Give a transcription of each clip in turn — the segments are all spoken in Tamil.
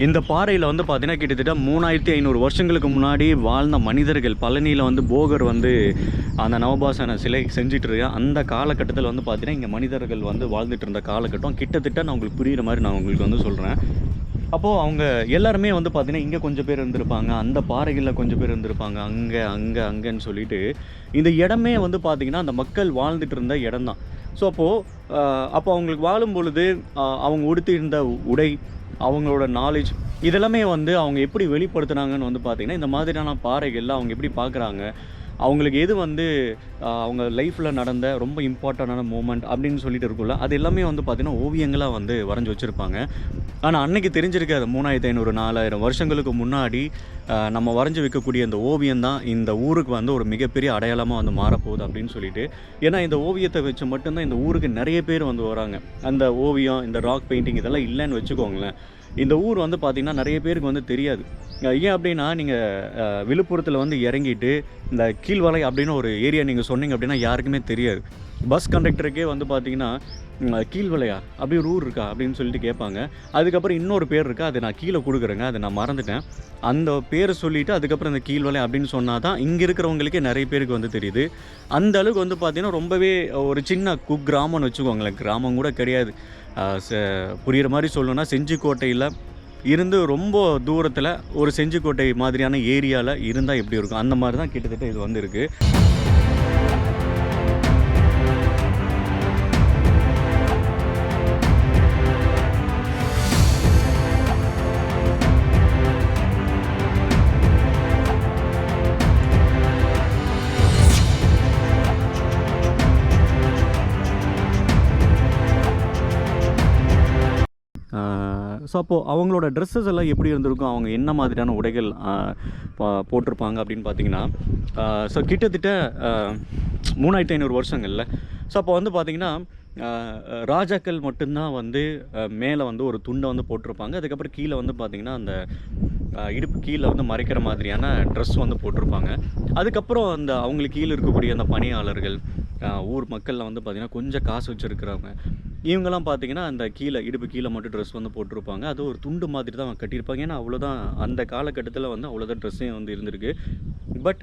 இந்த பாறையில் வந்து பார்த்தீங்கன்னா கிட்டத்தட்ட 3500 வருஷங்களுக்கு முன்னாடி வாழ்ந்த மனிதர்கள் பழனியில் வந்து போகர் வந்து அந்த நவபாசன சிலை செஞ்சுட்டு இருக்க அந்த காலகட்டத்தில் வந்து பார்த்தீங்கன்னா இங்கே மனிதர்கள் வந்து வாழ்ந்துட்டு இருந்த காலகட்டம் கிட்டத்தட்ட நான் உங்களுக்கு புரிகிற மாதிரி நான் உங்களுக்கு வந்து சொல்கிறேன். அப்போது அவங்க எல்லாருமே வந்து பார்த்தீங்கன்னா இங்கே கொஞ்சம் பேர் இருந்திருப்பாங்க, அந்த பாறைகளில் கொஞ்சம் பேர் இருந்திருப்பாங்க, அங்கே அங்கே அங்கேன்னு சொல்லிட்டு இந்த இடமே வந்து பார்த்திங்கன்னா அந்த மக்கள் வாழ்ந்துட்டு இருந்த இடம் தான். ஸோ அப்போ அவங்களுக்கு வாழும் பொழுது அவங்க உடுத்தியிருந்த உடை, அவங்களோட நாலேஜ் இதெல்லாமே வந்து அவங்க எப்படி வெளிப்படுத்துனாங்கன்னு வந்து பார்த்திங்கன்னா இந்த மாதிரியான பாறைகளில் அவங்க எப்படி பார்க்குறாங்க, அவங்களுக்கு எது வந்து அவங்க லைஃப்பில் நடந்த ரொம்ப இம்பார்ட்டண்டான மூமெண்ட் அப்படின்னு சொல்லிட்டு இருக்குல்ல, அது எல்லாமே வந்து பார்த்திங்கன்னா ஓவியங்களாக வந்து வரைஞ்சி வச்சுருப்பாங்க. ஆனால் அன்றைக்கி தெரிஞ்சிருக்காது 3500 4000 வருஷங்களுக்கு முன்னாடி நம்ம வரைஞ்சி வைக்கக்கூடிய அந்த ஓவியம் தான் இந்த ஊருக்கு வந்து ஒரு மிகப்பெரிய அடையாளமாக வந்து மாறப்போகுது அப்படின்னு சொல்லிட்டு. ஏன்னா இந்த ஓவியத்தை வச்சு மட்டும்தான் இந்த ஊருக்கு நிறைய பேர் வந்து வராங்க. அந்த ஓவியம், இந்த ராக் பெயிண்டிங் இதெல்லாம் இல்லைன்னு வச்சுக்கோங்களேன், இந்த ஊர் வந்து பார்த்திங்கன்னா நிறைய பேருக்கு வந்து தெரியாது. ஏன் அப்படின்னா நீங்கள் விழுப்புரத்தில் வந்து இறங்கிட்டு இந்த கீழ்வலை அப்படின்னு ஒரு ஏரியா நீங்கள் சொன்னீங்க அப்படின்னா யாருக்குமே தெரியாது. பஸ் கண்டக்டருக்கே வந்து பார்த்திங்கன்னா கீழ்வலையா அப்படி ஒரு ஊர் இருக்கா அப்படின்னு சொல்லிட்டு கேட்பாங்க. அதுக்கப்புறம் இன்னொரு பேர் இருக்கா, அது நான் கீழே கொடுக்குறேங்க, அதை நான் மறந்துட்டேன், அந்த பேரை சொல்லிவிட்டு அதுக்கப்புறம் இந்த கீழ்வலை அப்படின்னு சொன்னால் தான் இங்கே இருக்கிறவங்களுக்கே நிறைய பேருக்கு வந்து தெரியுது. அந்த அளவுக்கு வந்து பார்த்திங்கன்னா ரொம்பவே ஒரு சின்ன குக்கிராமம்னு வச்சுக்கோங்களேன், கிராமம் கூட கிடையாது. புரிகிற மாதிரி சொல்லணுன்னா செஞ்சிக்கோட்டையில் இருந்து ரொம்ப தூரத்தில் ஒரு செஞ்சிக்கோட்டை மாதிரியான ஏரியாவில் இருந்தால் எப்படி இருக்கும், அந்த மாதிரி தான் கிட்டத்தட்ட இது வந்து இருக்குது. ஸோ அப்போது அவங்களோட ட்ரெஸ்ஸஸ் எல்லாம் எப்படி இருந்திருக்கும், அவங்க என்ன மாதிரியான உடைகள் போட்டிருப்பாங்க அப்படின்னு பார்த்தீங்கன்னா, ஸோ கிட்டத்தட்ட 3500 வருஷங்களில். ஸோ அப்போ வந்து பார்த்திங்கன்னா ராஜாக்கள் மட்டும்தான் வந்து மேலே வந்து ஒரு துண்டை வந்து போட்டிருப்பாங்க. அதுக்கப்புறம் கீழே வந்து பார்த்திங்கன்னா அந்த இடுப்பு கீழே வந்து மறைக்கிற மாதிரியான ட்ரெஸ் வந்து போட்டிருப்பாங்க. அதுக்கப்புறம் அந்த அவங்களுக்கு கீழே இருக்கக்கூடிய அந்த பணியாளர்கள், ஊர் மக்களில் வந்து பார்த்திங்கன்னா கொஞ்சம் காசு வச்சுருக்கிறவங்க, இவங்கெல்லாம் பார்த்திங்கன்னா அந்த கீழே இடுப்பு கீழே மட்டும் ட்ரெஸ் வந்து போட்டிருப்பாங்க. அது ஒரு துண்டு மாதிரி தான் கட்டியிருப்பாங்க. ஏன்னா அவ்வளோதான் அந்த காலகட்டத்தில் வந்து அவ்வளோதான் ட்ரெஸ்ஸே வந்து இருந்திருக்கு. பட்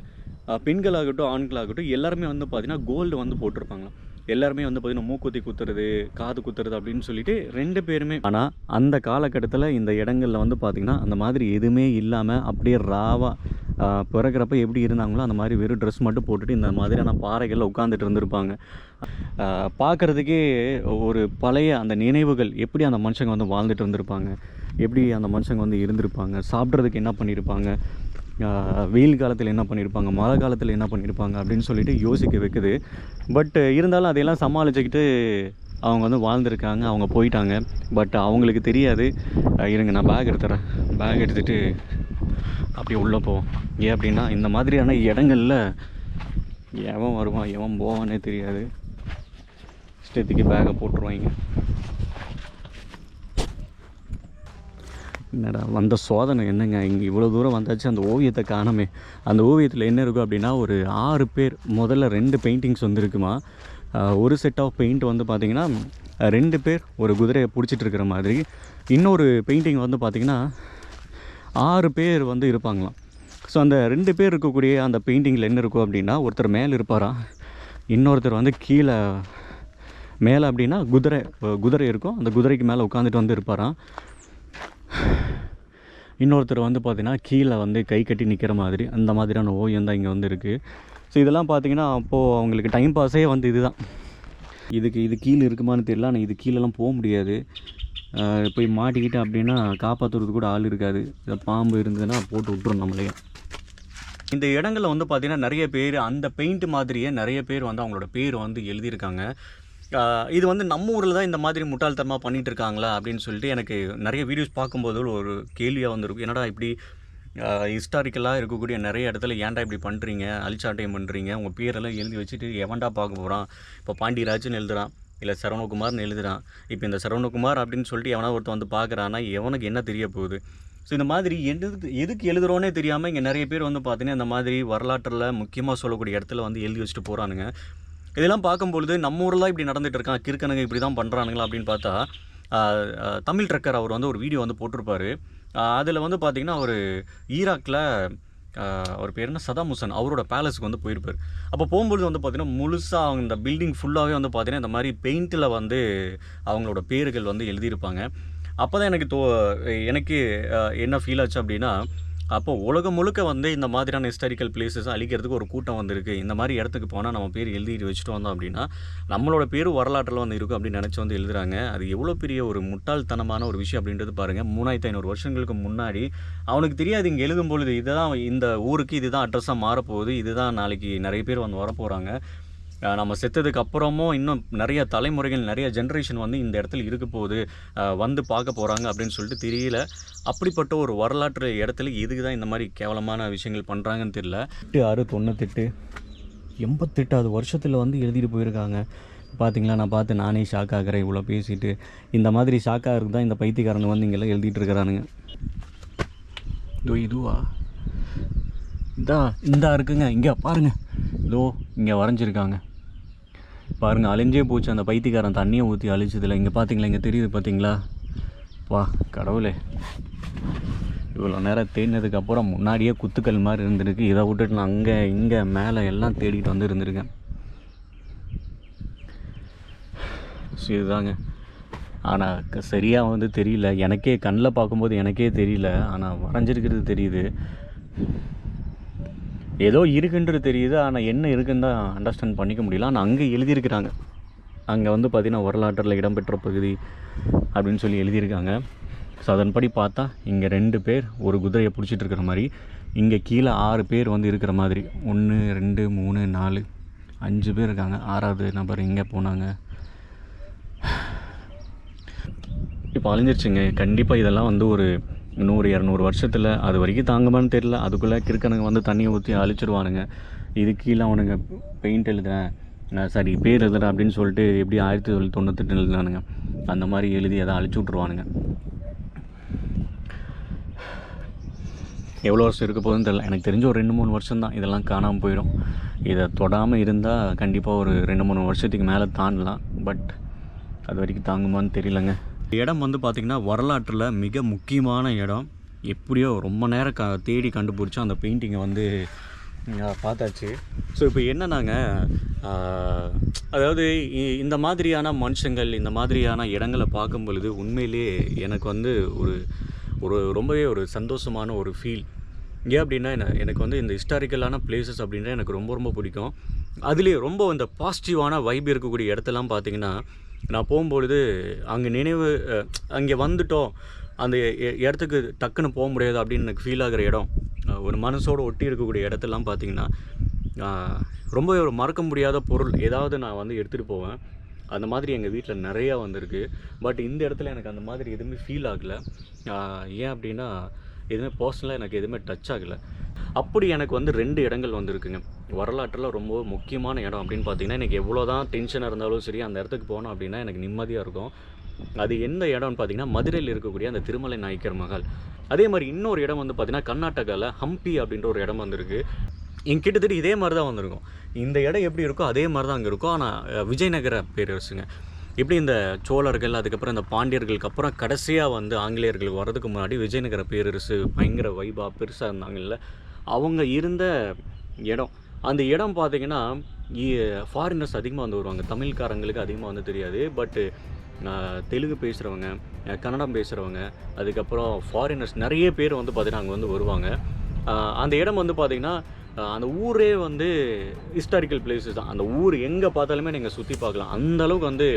பெண்களாகட்டும் ஆண்களாகட்டும் எல்லாருமே வந்து பார்த்திங்கன்னா கோல்டு வந்து போட்டிருப்பாங்க. எல்லாருமே வந்து பார்த்திங்கன்னா மூக்குத்தி குத்துறது, காது குத்துறது அப்படின்னு சொல்லிட்டு 2 பேருமே. ஆனால் அந்த காலகட்டத்தில் இந்த இடங்களில் வந்து பார்த்திங்கன்னா அந்த மாதிரி எதுவுமே இல்லாமல் அப்படியே ராவாக பிறக்கிறப்ப எப்படி இருந்தாங்களோ அந்த மாதிரி வெறும் ட்ரெஸ் மட்டும் போட்டுட்டு இந்த மாதிரியான பாறைகளில் உட்காந்துட்டு இருந்திருப்பாங்க. பார்க்குறதுக்கே ஒரு பழைய அந்த நினைவுகள், எப்படி அந்த மனுஷங்க வந்து வாழ்ந்துட்டு இருந்திருப்பாங்க, எப்படி அந்த மனுஷங்க வந்து இருந்திருப்பாங்க, சாப்பிட்றதுக்கு என்ன பண்ணியிருப்பாங்க, வெயில் காலத்தில் என்ன பண்ணியிருப்பாங்க, மழை காலத்தில் என்ன பண்ணியிருப்பாங்க அப்படின்னு சொல்லிட்டு யோசிக்க வைக்குது. பட் இருந்தாலும் அதையெல்லாம் சமாளிச்சுக்கிட்டு அவங்க வந்து வாழ்ந்துருக்காங்க, அவங்க போயிட்டாங்க. பட் அவங்களுக்கு தெரியாது. இருங்க நான் பேக் எடுத்துறேன், பேக் எடுத்துகிட்டு அப்படியே உள்ளே போவோம். ஏன் அப்படின்னா இந்த மாதிரியான இடங்களில் எவன் வருவான் எவன் போவானே தெரியாது, இஷ்டத்துக்கு பேக்கை போட்டுருவாங்க. என்னடா வந்த சோதனை என்னங்க, இங்கே இவ்வளோ தூரம் வந்தாச்சு, அந்த ஓவியத்தை காணமே. அந்த ஓவியத்தில் என்ன இருக்கும் அப்படின்னா ஒரு 6 பேர், முதல்ல 2 பெயிண்டிங்ஸ் வந்துருக்குமா. ஒரு செட் ஆஃப் பெயிண்ட் வந்து பார்த்திங்கன்னா 2 பேர் ஒரு குதிரையை பிடிச்சிட்டு இருக்கிற மாதிரி, இன்னொரு பெயிண்டிங் வந்து பார்த்திங்கன்னா 6 பேர் வந்து இருப்பாங்களாம். ஸோ அந்த 2 பேர் இருக்கக்கூடிய அந்த பெயிண்டிங்கில் என்ன இருக்கும் அப்படின்னா, ஒருத்தர் மேலே இருப்பாராம், இன்னொருத்தர் வந்து கீழே மேலே அப்படின்னா குதிரை இருக்கும், அந்த குதிரைக்கு மேலே உட்காந்துட்டு வந்து இருப்பாராம். இன்னொருத்தர் வந்து பார்த்திங்கன்னா கீழே வந்து கை கட்டி நிற்கிற மாதிரி, அந்த மாதிரியான ஓவியம் தான் இங்கே வந்து இருக்குது. ஸோ இதெல்லாம் பார்த்திங்கன்னா அப்போது அவங்களுக்கு டைம் பாஸே வந்து இதுதான். இது கீழே இருக்குமான்னு தெரியல, ஆனால் இது கீழெல்லாம் போக முடியாது. போய் மாட்டிக்கிட்டேன் அப்படின்னா காப்பாற்றுறது கூட ஆள் இருக்காது. பாம்பு இருந்ததுன்னா போட்டு விட்டுரும் நம்மளையே. இந்த இடங்களில் வந்து பார்த்திங்கன்னா நிறைய பேர் அந்த பெயிண்ட் மாதிரியே நிறைய பேர் வந்து அவங்களோட பேர் வந்து எழுதியிருக்காங்க. இது வந்து நம்ம ஊரில் தான் இந்த மாதிரி முட்டாள்தனமாக பண்ணிகிட்டு இருக்காங்களா அப்படின்னு சொல்லிட்டு எனக்கு நிறைய வீடியோஸ் பார்க்கும்போது ஒரு கேள்வியாக வந்துருக்கும். என்னடா இப்படி ஹிஸ்டாரிக்கலாக இருக்கக்கூடிய நிறைய இடத்துல ஏன்டா இப்படி பண்ணுறீங்க, அழிச்சாட்டையம் பண்ணுறீங்க, உங்கள் பேரெல்லாம் எழுதி வச்சுட்டு எவன்டா பார்க்க போகிறான். இப்போ பாண்டியராஜன் எழுதுகிறான், இல்லை சரவணகுமார்னு எழுதுகிறான். இப்போ இந்த சரவணகுமார் அப்படின்னு சொல்லிட்டு எவனா ஒருத்தர் வந்து பார்க்குறான்னா எவனுக்கு என்ன தெரிய போகுது. ஸோ இந்த மாதிரி எதுக்கு எழுதுகிறோன்னே தெரியாமல் இங்கே நிறைய பேர் வந்து பார்த்தீங்கன்னா இந்த மாதிரி வரலாற்றில் முக்கியமாக சொல்லக்கூடிய இடத்துல வந்து எழுதி வச்சுட்டு போகிறானுங்க. இதெல்லாம் பார்க்கும்பொழுது நம்ம ஊரில் இப்படி நடந்துகிட்டு இருக்கான், கிறுக்கனுங்க இப்படி தான் பண்ணுறானுங்களா அப்படின்னு பார்த்தா தமிழ் ட்ரக்கர் அவர் வந்து ஒரு வீடியோ வந்து போட்டிருப்பார். அதில் வந்து பார்த்திங்கன்னா ஒரு ஈராக்கில் அவர் பேர் என்ன சதாம் ஹுசேன் அவரோட பேலஸுக்கு வந்து போயிருப்பார். அப்போ போகும்பொழுது வந்து பார்த்திங்கன்னா முழுசாக அந்த பில்டிங் ஃபுல்லாகவே வந்து பார்த்திங்கன்னா இந்த மாதிரி பெயிண்டில் வந்து அவங்களோட பேர்கள் வந்து எழுதியிருப்பாங்க. அப்போ தான் எனக்கு என்ன ஃபீல் ஆச்சு அப்படின்னா, அப்போ உலகம் முழுக்க வந்து இந்த மாதிரியான ஹிஸ்டாரிக்கல் பிளேஸஸ் அழிக்கிறதுக்கு ஒரு கூட்டம் வந்திருக்கு. இந்த மாதிரி இடத்துக்கு போனால் நம்ம பேர் எழுதிட்டு வச்சுட்டு வந்தோம் அப்படின்னா நம்மளோட பேர் வரலாற்றில் வந்து இருக்கும் அப்படின்னு நினச்சி வந்து எழுதுறாங்க. அது எவ்வளோ பெரிய ஒரு முட்டாள்தனமான ஒரு விஷயம் அப்படின்றது பாருங்கள். 3500 வருஷங்களுக்கு முன்னாடி அவனுக்கு தெரியாது இங்கே எழுதும்பொழுது இதுதான் இந்த ஊருக்கு இதுதான் அட்ரஸாக மாறப்போகுது, இதுதான் நாளைக்கு நிறைய பேர் வந்து வரப்போகிறாங்க, நம்ம செத்ததுக்கு அப்புறமும் இன்னும் நிறைய தலைமுறைகள் நிறைய ஜென்ரேஷன் வந்து இந்த இடத்துல இருக்க போகுது, வந்து பார்க்க போகிறாங்க அப்படின்னு சொல்லிட்டு தெரியல. அப்படிப்பட்ட ஒரு வரலாற்று இடத்துல எதுக்கு தான் இந்த மாதிரி கேவலமான விஷயங்கள் பண்ணுறாங்கன்னு தெரியல. 8698 88வது வருஷத்தில் வந்து எழுதிட்டு போயிருக்காங்க. பார்த்தீங்களா, நான் பார்த்து நானே ஷாக் ஆகிறேன் இவ்வளோ பேசிட்டு. இந்த மாதிரி ஷாக் ஆகிறது தான் இந்த பைத்தியக்காரங்க வந்து இங்கெல்லாம் எழுதிட்டு இருக்கிறானுங்க. இதுவா இந்தா இருக்குங்க, இங்கே பாருங்கள், இதோ இங்கே வரைஞ்சிருக்காங்க பாருங்கள். அழிஞ்சே போச்சு அந்த பைத்தியக்காரன் தண்ணியை ஊற்றி அழிச்சதில்லை. இங்கே பார்த்தீங்களா, இங்கே தெரியுது பார்த்தீங்களா? வா கடவுளே, இவ்வளோ நேரம் தேடினதுக்கப்புறம் முன்னாடியே குத்துக்கள் மாதிரி இருந்திருக்கு. இதை விட்டுட்டு நான் அங்கே இங்கே மேலே எல்லாம் தேடிட்டு வந்து இருந்திருக்கேன். இதுதாங்க. ஆனால் சரியாக வந்து தெரியல, எனக்கே கண்ணில் பார்க்கும்போது எனக்கே தெரியல, ஆனால் வரைஞ்சிருக்கிறது தெரியுது. ஏதோ இருக்குன்றது தெரியுது, ஆனால் என்ன இருக்குன்னு தான் அண்டர்ஸ்டாண்ட் பண்ணிக்க முடியல. ஆனால் அங்கே எழுதியிருக்கிறாங்க, அங்கே வந்து பார்த்திங்கன்னா வரலாற்றில் இடம்பெற்ற பகுதி அப்படின்னு சொல்லி எழுதியிருக்காங்க. ஸோ அதன்படி பார்த்தா இங்கே 2 பேர் ஒரு குதிரையை பிடிச்சிட்டு இருக்கிற மாதிரி, இங்கே கீழே 6 பேர் வந்து இருக்கிற மாதிரி. 1 2 3 4 5 பேர் இருக்காங்க. 6வது நபர் எங்கே போனாங்க? இப்போ அழிஞ்சிருச்சுங்க. கண்டிப்பாக இதெல்லாம் வந்து ஒரு 100-200 வருஷத்தில் அது வரைக்கும் தாங்குமான்னு தெரியல. அதுக்குள்ளே கிறுக்கனுங்க வந்து தண்ணியை ஊற்றி அழிச்சிடுவானுங்க. இது கீழே அவனுங்க பெயிண்ட் எழுதுறேன், சாரி பேர் எழுதுறேன் அப்படின்னு சொல்லிட்டு எப்படி 1998 எழுதுனானுங்க அந்த மாதிரி எழுதி அதை அழிச்சு விட்ருவானுங்க. எவ்வளோ வருஷம் இருக்க போகுதுன்னு தெரியல. எனக்கு தெரிஞ்ச ஒரு 2-3 வருஷம் தான் இதெல்லாம் காணாமல் போயிடும். இதை தொடாமல் இருந்தால் கண்டிப்பாக ஒரு 2-3 வருஷத்துக்கு மேலே தாண்டலாம். பட் அது வரைக்கும் தாங்குமான்னு தெரியலங்க. இடம் வந்து பார்த்திங்கன்னா வரலாற்றில் மிக முக்கியமான இடம். எப்படியோ ரொம்ப நேரம் தேடி கண்டுபிடிச்சா அந்த பெயிண்டிங்கை வந்து பார்த்தாச்சு. ஸோ இப்போ என்னன்னாங்க, அதாவது இந்த மாதிரியான மனுஷங்கள் இந்த மாதிரியான இடங்களை பார்க்கும் பொழுது உண்மையிலே எனக்கு வந்து ஒரு ரொம்பவே ஒரு சந்தோஷமான ஒரு ஃபீல். ஏன் அப்படின்னா எனக்கு வந்து இந்த ஹிஸ்டாரிக்கலான பிளேசஸ் அப்படின்னா எனக்கு ரொம்ப ரொம்ப பிடிக்கும். அதுலேயே ரொம்ப இந்த பாசிட்டிவான வைப் இருக்கக்கூடிய இடத்தெல்லாம் பார்த்திங்கன்னா நான் போகும்பொழுது அங்கே வந்துட்டோம், அந்த இடத்துக்கு டக்குன்னு போக முடியாது அப்படின்னு எனக்கு ஃபீல் ஆகிற இடம், ஒரு மனசோடு ஒட்டி இருக்கக்கூடிய இடத்தெல்லாம் பார்த்திங்கன்னா ரொம்ப ஒரு மறக்க முடியாத பொருள் ஏதாவது நான் வந்து எடுத்துகிட்டு போவேன். அந்த மாதிரி எங்கள் வீட்டில் நிறையா வந்திருக்கு. பட் இந்த இடத்துல எனக்கு அந்த மாதிரி எதுவுமே ஃபீல் ஆகலை. ஏன் அப்படின்னா எதுவுமே பர்சனலாக எனக்கு எதுவுமே டச் ஆகலை. அப்படி எனக்கு வந்து 2 இடங்கள் வந்துருக்குங்க வரலாற்றில் ரொம்ப முக்கியமான இடம் அப்படின்னு பார்த்தீங்கன்னா, எனக்கு எவ்வளோ தான் டென்ஷனாக இருந்தாலும் சரி அந்த இடத்துக்கு போனோம் அப்படின்னா எனக்கு நிம்மதியாக இருக்கும். அது எந்த இடம்னு பார்த்தீங்கன்னா மதுரையில் இருக்கக்கூடிய அந்த திருமலை நாயக்கர் மஹால். அதே மாதிரி இன்னொரு இடம் வந்து பார்த்திங்கன்னா கர்நாடகாவில் ஹம்பி அப்படின்ற ஒரு இடம் வந்திருக்கு. கிட்டத்தட்ட இதே மாதிரி தான் வந்திருக்கும். இந்த இடம் எப்படி இருக்கோ அதே மாதிரி தான் அங்கே இருக்கும். ஆனால் விஜயநகர பேரரசுங்க, எப்படி இந்த சோழர்கள் அதுக்கப்புறம் இந்த பாண்டியர்களுக்கு அப்புறம் கடைசியாக வந்து ஆங்கிலேயர்களுக்கு வர்றதுக்கு முன்னாடி விஜயநகர பேரரசு பயங்கர வைபாக பெருசாக இருந்தாங்கல்ல, அவங்க இருந்த இடம். அந்த இடம் பார்த்திங்கன்னா ஃபாரினர்ஸ் அதிகமாக வந்து வருவாங்க. தமிழ்காரங்களுக்கு அதிகமாக வந்து தெரியாது. பட்டு தெலுங்கு பேசுகிறவங்க, கன்னடம் பேசுகிறவங்க, அதுக்கப்புறம் ஃபாரினர்ஸ் நிறைய பேர் வந்து பார்த்திங்கன்னா அங்கே வந்து வருவாங்க. அந்த இடம் வந்து பார்த்திங்கன்னா அந்த ஊரே வந்து ஹிஸ்டாரிக்கல் பிளேஸஸ் தான். அந்த ஊர் எங்கே பார்த்தாலுமே நீங்கள் சுற்றி பார்க்கலாம். அந்தளவுக்கு வந்து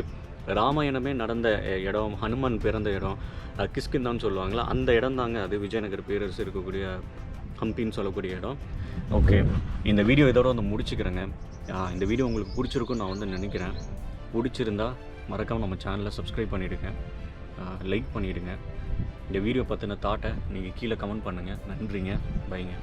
ராமாயணமே நடந்த இடம், ஹனுமன் பிறந்த இடம், கிஷ்கிந்தான்னு சொல்லுவாங்களா, அந்த இடம் தாங்க அது விஜயநகர பேரரசு இருக்கக்கூடிய ஹம்பின்னு சொல்லக்கூடிய இடம். ஓகே, இந்த வீடியோ இதோட வந்து முடிச்சுக்கிறேங்க. இந்த வீடியோ உங்களுக்கு பிடிச்சிருக்குன்னு நான் வந்து நினைக்கிறேன். பிடிச்சிருந்தா மறக்காமல் நம்ம சேனலை சப்ஸ்கிரைப் பண்ணிவிடுங்க, லைக் பண்ணிவிடுங்க. இந்த வீடியோ பற்றின தாட்டை நீங்கள் கீழே கமெண்ட் பண்ணுங்கள். நன்றிங்க, பைங்க.